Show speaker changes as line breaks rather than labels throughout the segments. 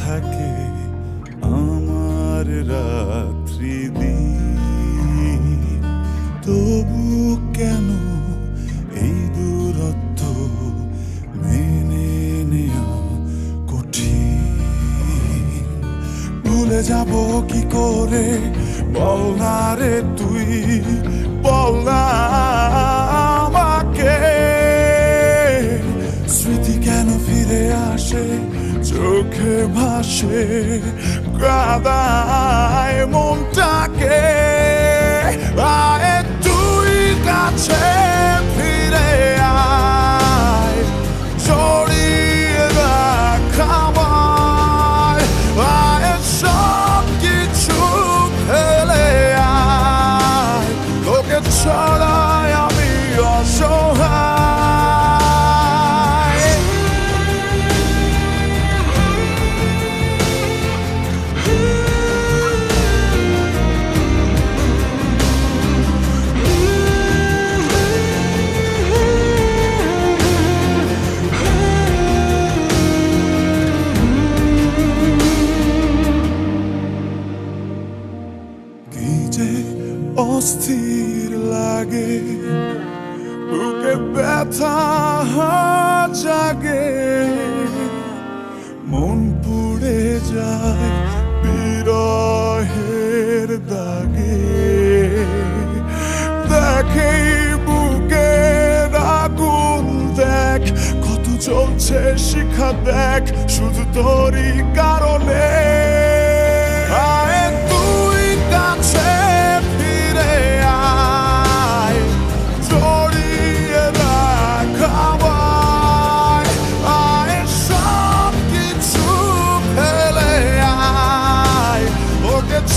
থাকে আমার রাত্রি দিন। তবু কেন এই দূরত্ব মেনে নেয়া কঠিন। ভুলে যাব কি করে বল না রে তুই, বল না আমাকে। স্মৃতি কেন ফিরে আসে চোখে ভাসে, কাঁদায় মনটাকে। আয় তুই কাছে ফিরে আয়, জড়িয়ে রাখ আমায়। আয় সব কিছু ফেলে আয়, তোকে ছাড়াই আমি অসহায়। অস্থির লাগে বুকে ব্যথা জাগে, মন পুড়ে যায় বিরহের দাগে। দেখে বুকে আগুন দেখ, কত চলছে শিখা দেখ শুধু তোরই কারণে। তুই কাছে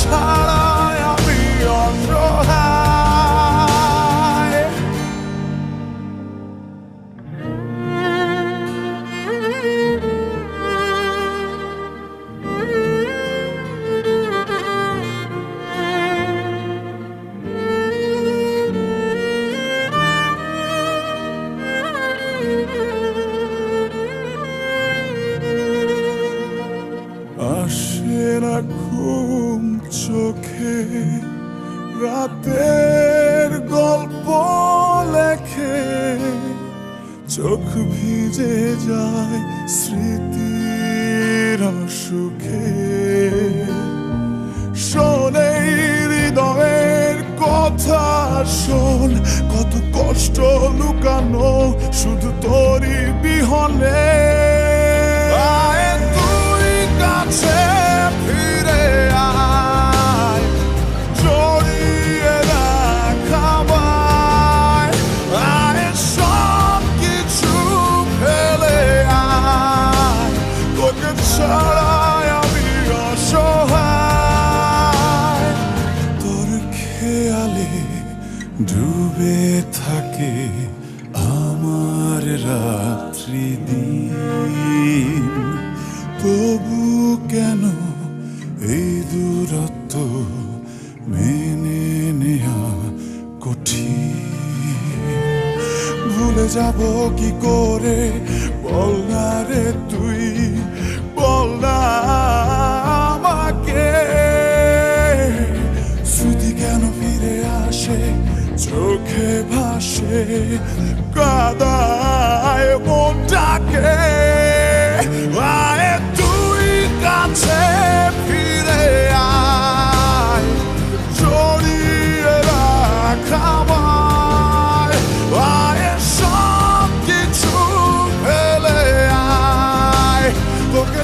ছাড়াই আমি অসহায়। আসে না ঘুম চোখে, রাতের গল্প লেখে, চোখ ভিজে যায় স্মৃতির অসুখে। শোনে হৃদয়ের কথা শোন, কত কষ্ট লুকানো শুধু তোরই বিহনে। তুই কাছে ফিরে আয়, জড়িয়ে রাখ আমায়। আয় সব কিছু ফেলে আয়, তোকে ছাড়াই আমি অসহায়। তোর খেয়ালে ডুবে থাকে আমার রাত্রি দিন। তবু কেন এই দূরত্ব মেনে নেয়া কঠিন। ভুলে যাব কি করে বল না রে তুই, বল না আমাকে। স্মৃতি কেন ফিরে আসে চোখে ভাসে, কাঁদায় মনটাকে। তুই কাছে ফিরে আয়, জড়িয়ে রাখ আমায়। সব কিছু ফেলে আয়, তোকে